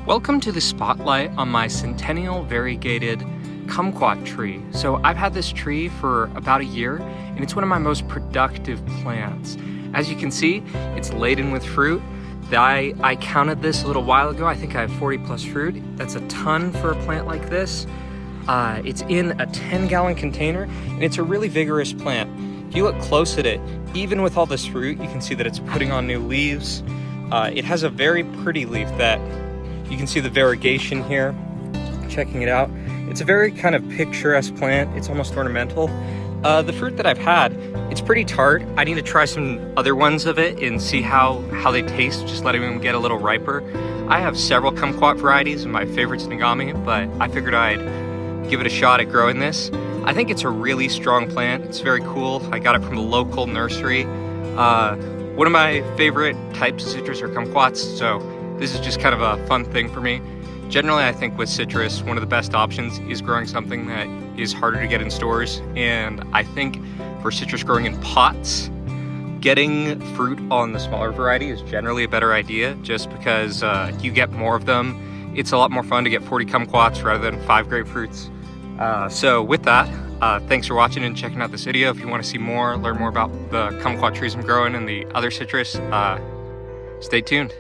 Welcome to the spotlight on my Centennial Variegated Kumquat tree. So I've had this tree for about a year and it's one of my most productive plants. As you can see, it's laden with fruit. I counted this a little while ago. I think I have 40 plus fruit. That's a ton for a plant like this. It's in a 10-gallon container and it's a really vigorous plant. If you look close at it, even with all this fruit, you can see that it's putting on new leaves. It has a very pretty leaf that you can see the variegation here, checking it out. It's a very kind of picturesque plant. It's almost ornamental. The fruit that I've had, it's pretty tart. I need to try some other ones of it and see how they taste, just letting them get a little riper. I have several kumquat varieties and my favorite's Nagami, but I figured I'd give it a shot at growing this. I think it's a really strong plant. It's very cool. I got it from a local nursery. One of my favorite types of citrus are kumquats, so this is just kind of a fun thing for me. Generally, I think with citrus, one of the best options is growing something that is harder to get in stores. And I think for citrus growing in pots, getting fruit on the smaller variety is generally a better idea just because you get more of them. It's a lot more fun to get 40 kumquats rather than 5 grapefruits. So with that, thanks for watching and checking out this video. If you want to see more, learn more about the kumquat trees I'm growing and the other citrus, stay tuned.